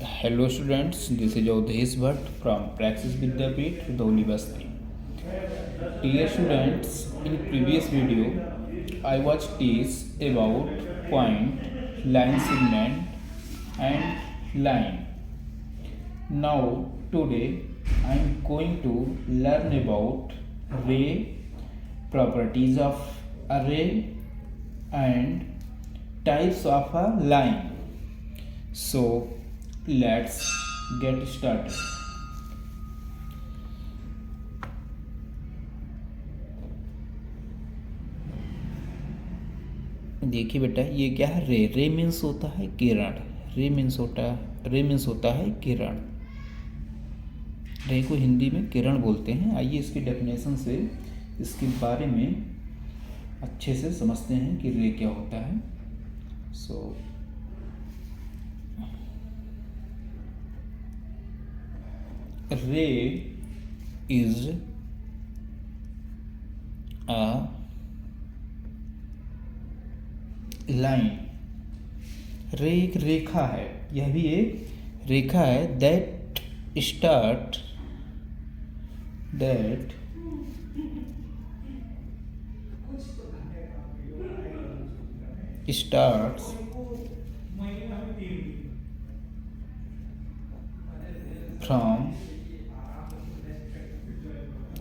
Hello students, this is Avdesh Bhatt from Praxis Vidyapeeth, Dhauli Basti. Dear students, in previous video, I was teach about point, line segment and line. Now today I am going to learn about ray, properties of array and types of a line. So let's get started. देखिए बेटा, ये क्या है? रे रे means होता है किरण। रे मीन्स होता है किरण। रे को हिंदी में किरण बोलते हैं। आइए इसकी डेफिनेशन से इसके बारे में अच्छे से समझते हैं कि रे क्या होता है। सो ray is a line. रे एक रेखा है, यह भी एक रेखा है। that starts from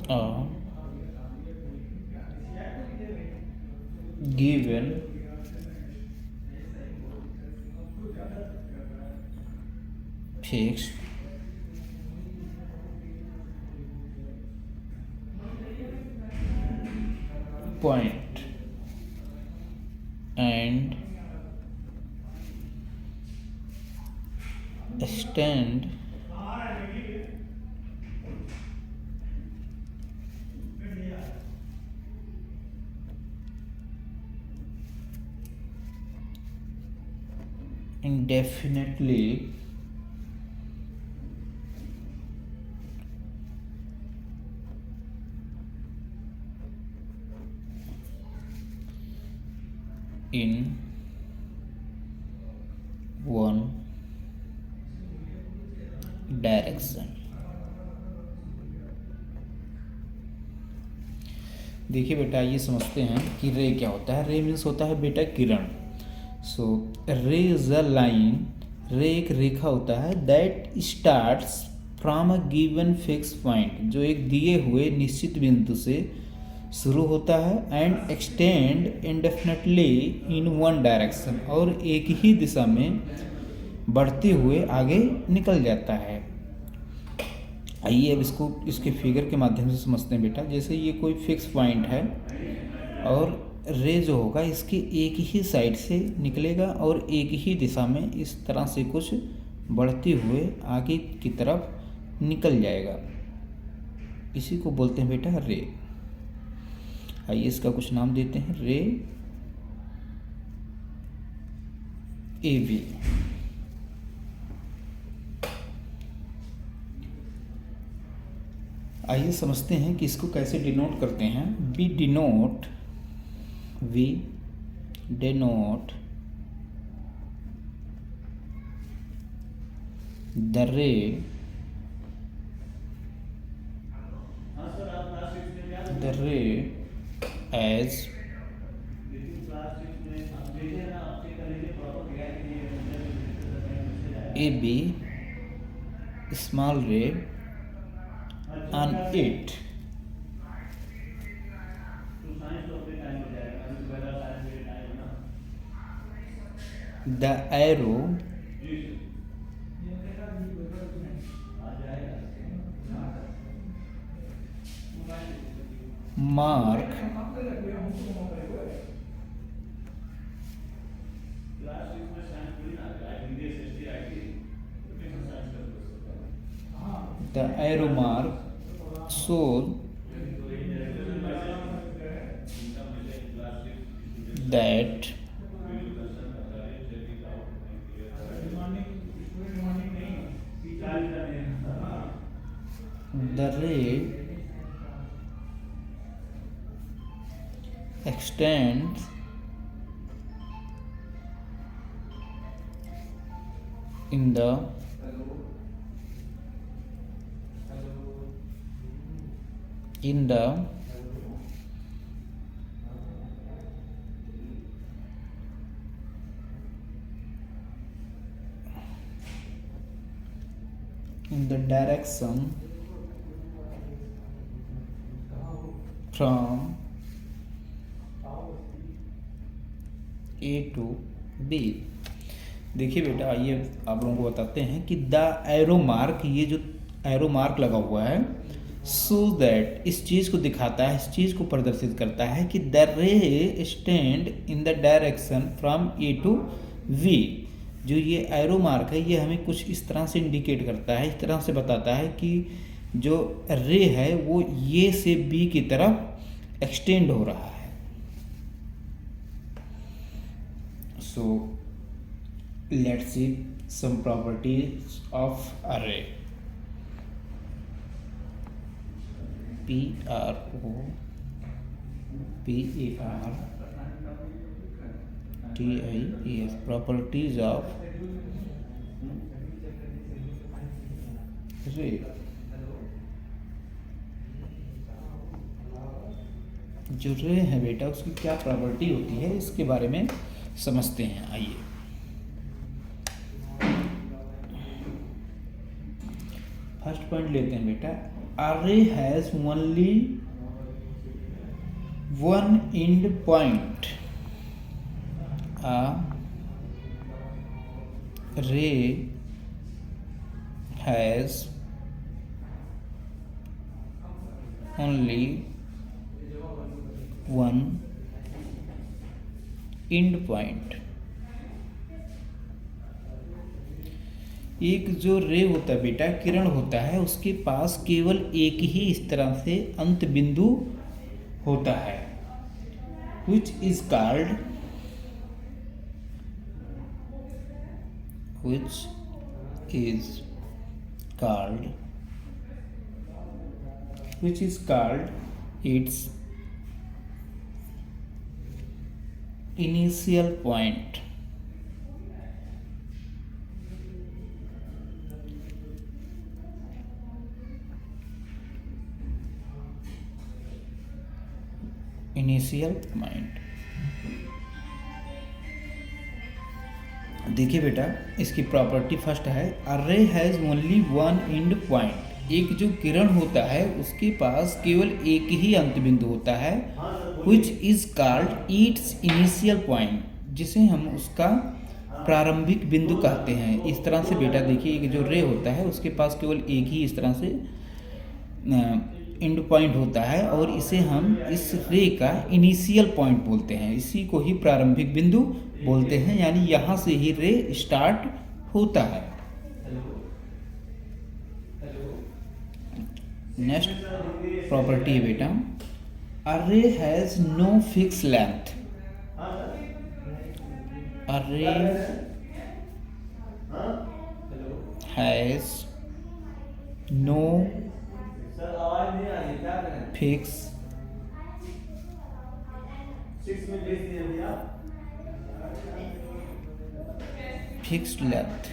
a given fixed point and stand indefinitely in one direction. देखिए बेटा, ये समझते हैं कि रे क्या होता है। रे मीन्स होता है बेटा किरण। सो रे इज अ लाइन। रे एक रेखा होता है that starts from a given fix point, जो एक दिए हुए निश्चित बिंदु से शुरू होता है and extend indefinitely in one direction, और एक ही दिशा में बढ़ते हुए आगे निकल जाता है। आइए अब इसको इसके फिगर के माध्यम से समझते हैं बेटा। जैसे ये कोई फिक्स पॉइंट है और रे जो होगा इसके एक ही साइड से निकलेगा और एक ही दिशा में इस तरह से कुछ बढ़ते हुए आगे की तरफ निकल जाएगा। इसी को बोलते हैं बेटा रे। आइए इसका कुछ नाम देते हैं। रे ए बी। आइए समझते हैं कि इसको कैसे डिनोट करते हैं। We denote the ray as A B small ray on it. The arrow mark shows that the ray extends in the in the direction from A to B। देखिए बेटा, आइए आप लोगों को बताते हैं कि द एरो मार्क, ये जो एरो मार्क लगा हुआ है, सो दैट, इस चीज़ को दिखाता है, इस चीज़ को प्रदर्शित करता है कि the ray stand in the direction from A to V. जो ये एरो मार्क है, ये हमें कुछ इस तरह से इंडिकेट करता है, इस तरह से बताता है कि जो रे है वो ये से बी की तरफ एक्सटेंड हो रहा है। So let's see some properties of a ray. PROPERTIES, properties of ray। जो रे है बेटा, उसकी क्या प्रॉपर्टी होती है, इसके बारे में समझते हैं। आइए, फर्स्ट पॉइंट लेते हैं बेटा। A ray has only one end point। A ray has only one end point। एक जो रे होता है बेटा, किरण होता है, उसके पास केवल एक ही इस तरह से अंत बिंदु होता है, which is called its initial point। Initial point. देखिए बेटा, इसकी प्रॉपर्टी फर्स्ट है, अ रे has only one and point. एक जो किरण होता है उसके पास केवल एक ही अंत बिंदु होता है, which is called its initial point, जिसे हम उसका प्रारंभिक बिंदु कहते हैं। इस तरह से बेटा देखिए, एक जो रे होता है उसके पास केवल एक ही इस तरह से एंड पॉइंट होता है, और इसे हम इस रे का इनिशियल पॉइंट बोलते हैं, इसी को ही प्रारंभिक बिंदु बोलते हैं, यानी यहाँ से ही रे स्टार्ट होता है। नेक्स्ट प्रॉपर्टी है बेटा, अ रे हैज नो फिक्स लेंथ। अ रे हैज नो फिक्स्ड लेंथ।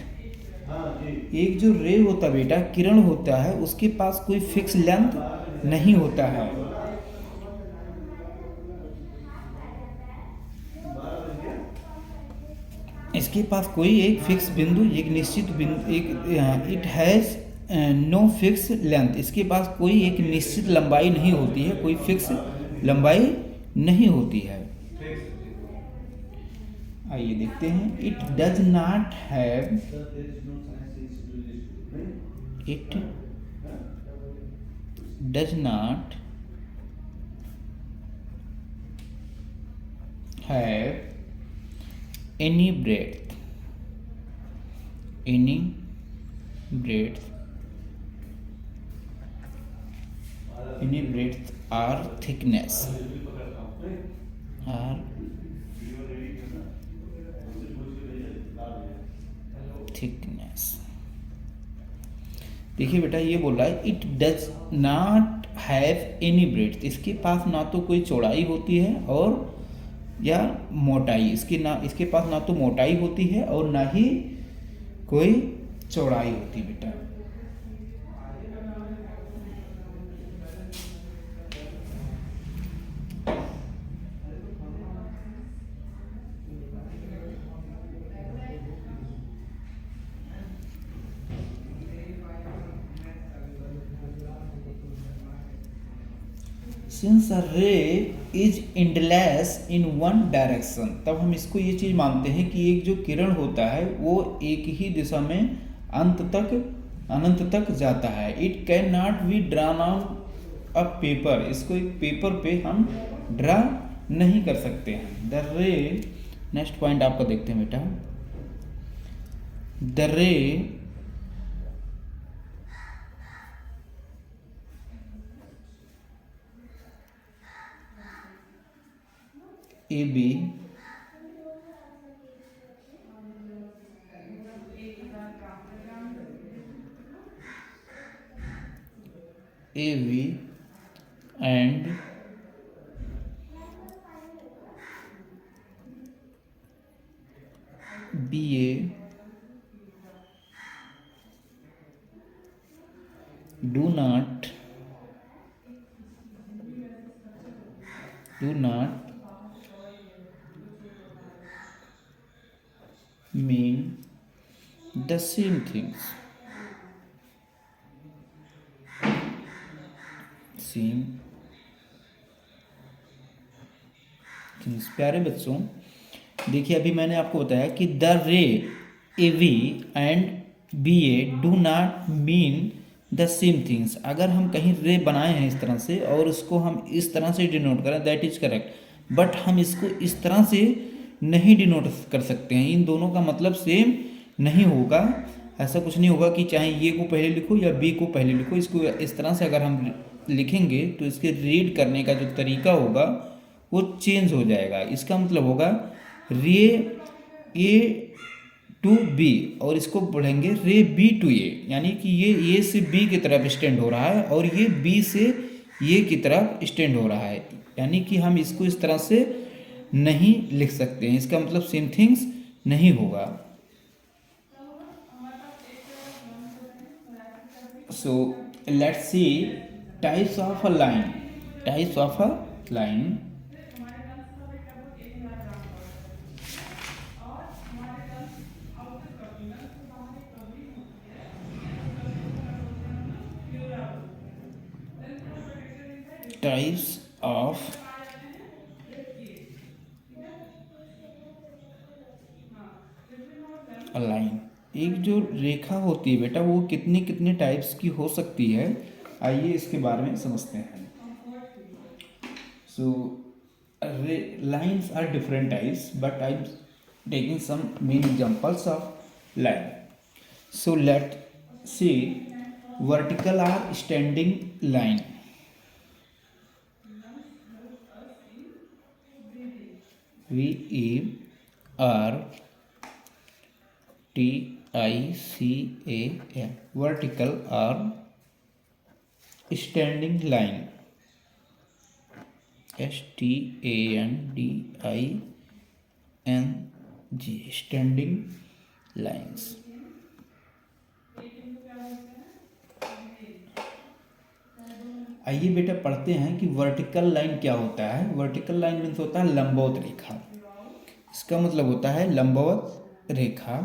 एक जो रे होता बेटा, किरण होता है, उसके पास कोई फिक्स लेंथ नहीं होता है। इसके पास कोई एक फिक्स बिंदु, एक निश्चित बिंदु, it has no fix length. इसके पास कोई एक निश्चित लंबाई नहीं होती है, कोई फिक्स लंबाई नहीं होती है। आइए देखते हैं, it does not have any breadth or thickness देखिए बेटा, ये बोल रहा है it does not have any breadth. इसके पास ना तो कोई चौड़ाई होती है और या मोटाई, इसके पास ना तो मोटाई होती है और ना ही कोई चौड़ाई होती बेटा। सिंस अ रे is endless in one direction, तब हम इसको ये चीज़ मानते हैं कि एक जो किरण होता है वो एक ही दिशा में अनंत तक जाता है। It can not be drawn on a paper, इसको एक पेपर पे हम ड्रा नहीं कर सकते हैं। द रे, नेक्स्ट पॉइंट आपका देखते हैं बेटा। The ray A B AV and BA do not mean the same things. प्यारे बच्चों, देखिए अभी मैंने आपको बताया कि द रे AV and BA do not mean the same things. अगर हम कहीं रे बनाए हैं इस तरह से और उसको हम इस तरह से डिनोट करें, दैट इज करेक्ट, बट हम इसको इस तरह से नहीं डिनोट कर सकते हैं। इन दोनों का मतलब सेम नहीं होगा। ऐसा कुछ नहीं होगा कि चाहे ये को पहले लिखो या बी को पहले लिखो। इसको इस तरह से अगर हम लिखेंगे तो इसके रीड करने का जो तरीका होगा वो चेंज हो जाएगा। इसका मतलब होगा रे ए टू बी, और इसको पढ़ेंगे रे बी टू ए, यानी कि ये ए से बी की तरफ स्टैंड हो रहा है और ये बी से ए की तरफ स्टैंड हो रहा है, यानी कि हम इसको इस तरह से नहीं लिख सकते हैं। इसका मतलब सेम थिंग्स नहीं होगा। सो let's C types of a line. Types of a line, types of a line. एक जो रेखा होती है बेटा वो कितनी कितने टाइप्स की हो सकती है, आइए इसके बारे में समझते हैं। So lines are different types, but I am taking some main examples of line. So let see vertical or standing line. VERTICAL, vertical or standing line, STANDING, standing lines। आइए बेटा पढ़ते हैं कि वर्टिकल लाइन क्या होता है। Vertical line means होता है लंबवत रेखा। इसका मतलब होता है लंबवत रेखा।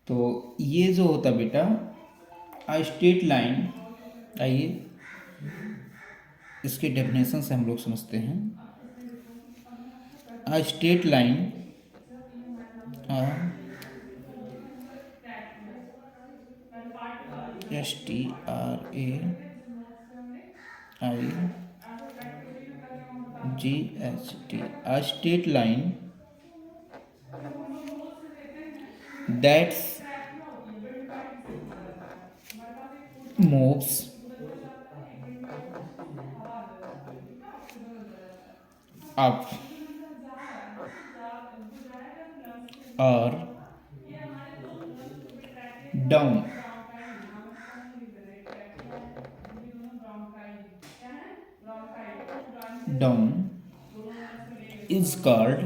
तो ये जो होता है बेटा स्ट्रेट लाइन, आइए इसके डेफिनेशन से हम लोग समझते हैं। Straight line STRAIGHT, a straight line that moves up or down is called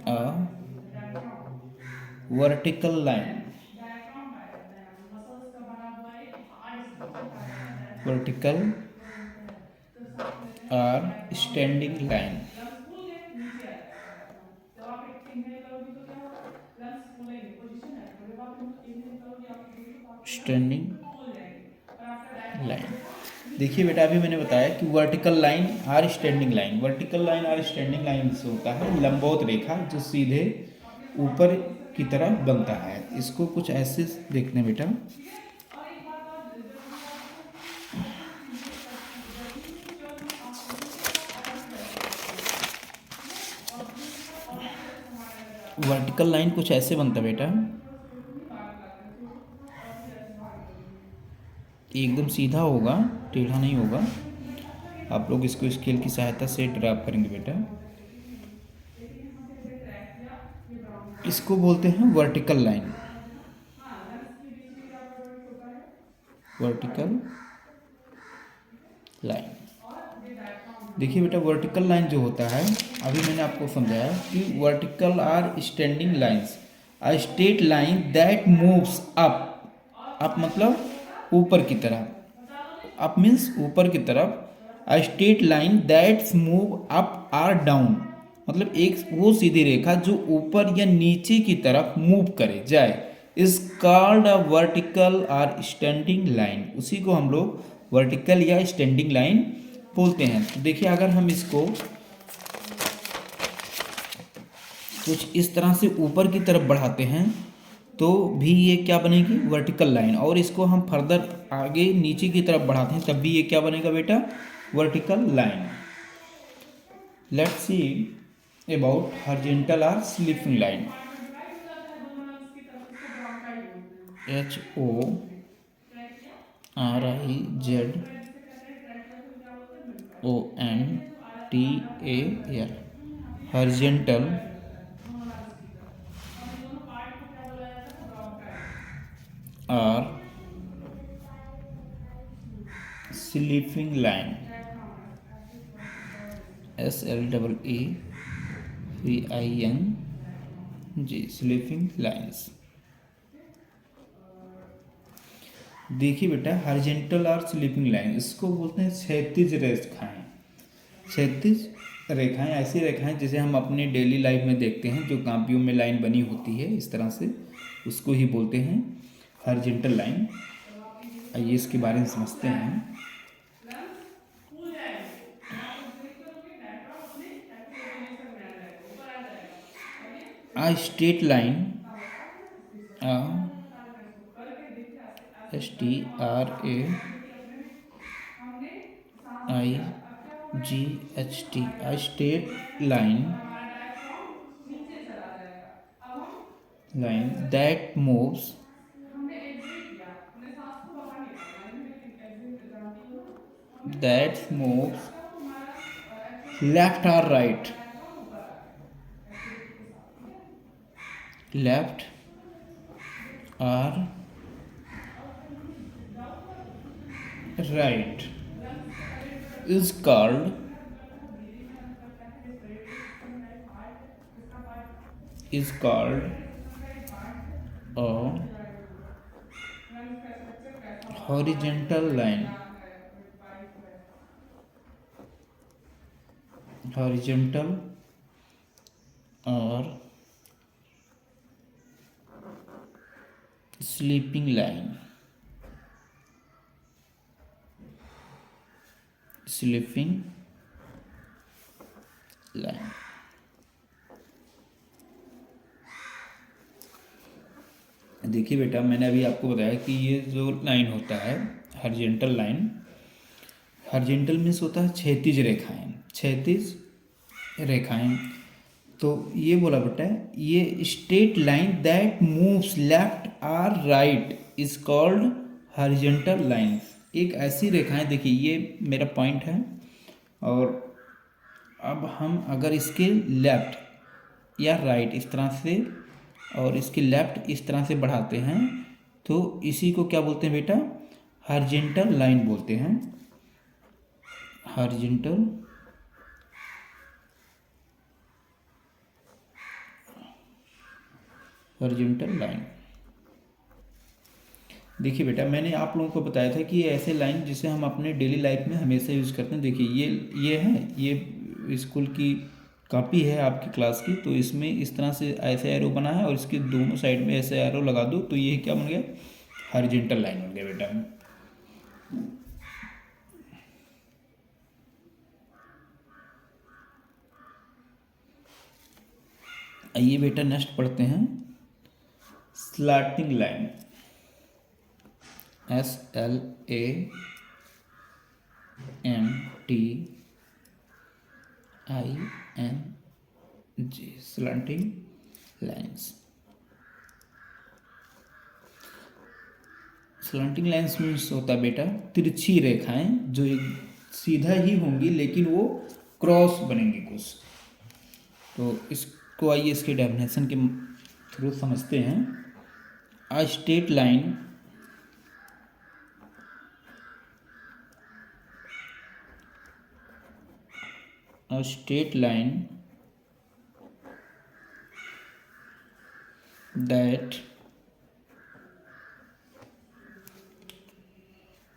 a vertical line, vertical or standing line। देखिए बेटा, अभी मैंने बताया कि वर्टिकल लाइन और स्टैंडिंग लाइन, वर्टिकल लाइन और स्टैंडिंग लाइन से होता है लंबवत रेखा जो सीधे ऊपर की तरफ बनता है। इसको कुछ ऐसे देखते हैं बेटा। वर्टिकल लाइन कुछ ऐसे बनता है बेटा, एकदम सीधा होगा, टेढ़ा नहीं होगा। आप लोग इसको स्केल की सहायता से ड्रा करेंगे बेटा। इसको बोलते हैं वर्टिकल लाइन, वर्टिकल लाइन। देखिए बेटा, वर्टिकल लाइन जो होता है, अभी मैंने आपको समझाया कि vertical or standing lines, a straight line that moves up. Up मतलब ऊपर की तरफ, अप मीन्स ऊपर की तरफ। A straight line that's move up or down, मतलब एक वो सीधी रेखा जो ऊपर या नीचे की तरफ मूव करे जाए, is called a vertical or standing line. उसी को हम लोग वर्टिकल या स्टैंडिंग लाइन बोलते हैं। तो देखिए, अगर हम इसको कुछ इस तरह से ऊपर की तरफ बढ़ाते हैं तो भी ये क्या बनेगी, वर्टिकल लाइन। और इसको हम फर्दर आगे नीचे की तरफ बढ़ाते हैं तब भी ये क्या बनेगा बेटा, vertical line. Let's see about horizontal और स्लीपिंग लाइन। HORIZONTAL, हॉरिजॉन्टल और sleeping line, SLEEPING, sleeping lines. देखिए बेटा, हॉरिजॉन्टल और स्लीपिंग लाइन, इसको बोलते हैं क्षैतिज रेखाएं। क्षैतिज रेखाएं ऐसी रेखाएं जिसे हम अपने डेली लाइफ में देखते हैं, जो कापियों में लाइन बनी होती है इस तरह से, उसको ही बोलते हैं हॉरिजॉन्टल लाइन। आइए इसके बारे में समझते हैं। A straight line, STRAIGHT, a straight line that moves left or right, left or right, is called a horizontal line, horizontal or sleeping line, sleeping line। देखिए बेटा, मैंने अभी आपको बताया कि ये जो लाइन होता है हॉरिजॉन्टल लाइन, हॉरिजॉन्टल मीन्स होता है क्षैतिज रेखाएं, क्षैतिज रेखाएं। तो ये बोला बेटा, ये straight line that moves left और right is called horizontal line. एक ऐसी रेखाएं, देखिए ये मेरा पॉइंट है, और अब हम अगर इसके लेफ्ट या राइट इस तरह से और इसके लेफ्ट इस तरह से बढ़ाते हैं तो इसी को क्या बोलते हैं बेटा, हॉरिजॉन्टल लाइन बोलते हैं, हॉरिजॉन्टल लाइन। देखिए बेटा, मैंने आप लोगों को बताया था कि ये ऐसे लाइन जिसे हम अपने डेली लाइफ में हमेशा यूज़ करते हैं। देखिए ये है, ये स्कूल की कॉपी है आपकी क्लास की, तो इसमें इस तरह से ऐसे एरो बना है और इसके दोनों साइड में ऐसे एरो लगा दो तो ये क्या बन गया, हॉरिजॉन्टल लाइन बन गया बेटा। आइए बेटा नेक्स्ट पढ़ते हैं slanting line. SLANTING, slanting lines. Slanting lines means होता है बेटा तिरछी रेखाएं जो एक सीधा ही होंगी लेकिन वो क्रॉस बनेंगी कुछ। तो इसको आइए इसके डेफिनेशन के थ्रू समझते हैं। अ straight line that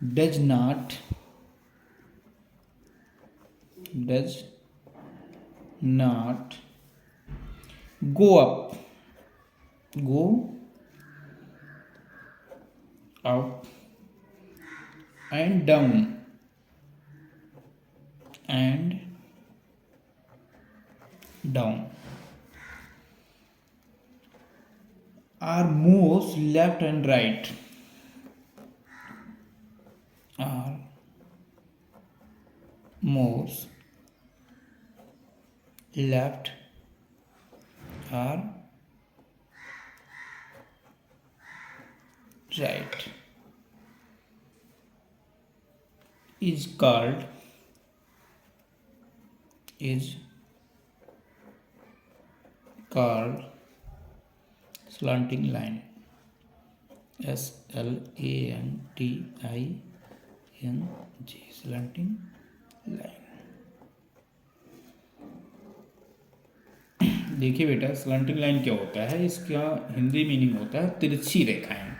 does not go up and down are moves left and right, are moves left or right is called slanting line. SLANTING, slanting line। देखिए बेटा स्लैंटिंग लाइन क्या होता है, इसका हिंदी मीनिंग होता है तिरछी रेखाएं।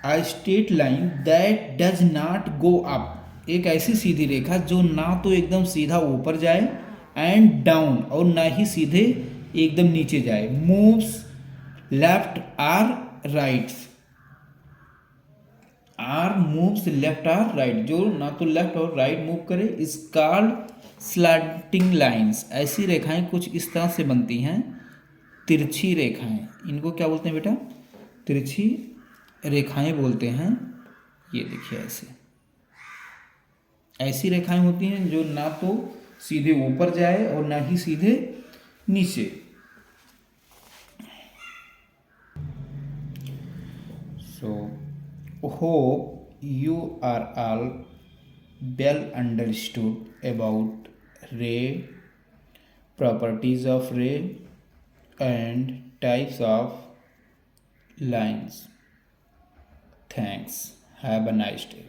अ straight line that does not go up, एक ऐसी सीधी रेखा जो ना तो एकदम सीधा ऊपर जाए एंड डाउन और ना ही सीधे एकदम नीचे जाए। मूव्स लेफ्ट आर राइट, जो ना तो लेफ्ट और राइट मूव करे इज कॉल्ड स्लैंटिंग लाइंस। ऐसी रेखाएं कुछ इस तरह से बनती हैं तिरछी रेखाएं, इनको क्या बोलते हैं बेटा तिरछी रेखाएं बोलते हैं। ये देखिए ऐसी रेखाएं होती हैं जो ना तो सीधे ऊपर जाए और ना ही सीधे नीचे। सो hope you are all well understood about ray, properties of ray and types of lines. Thanks. Have a nice day.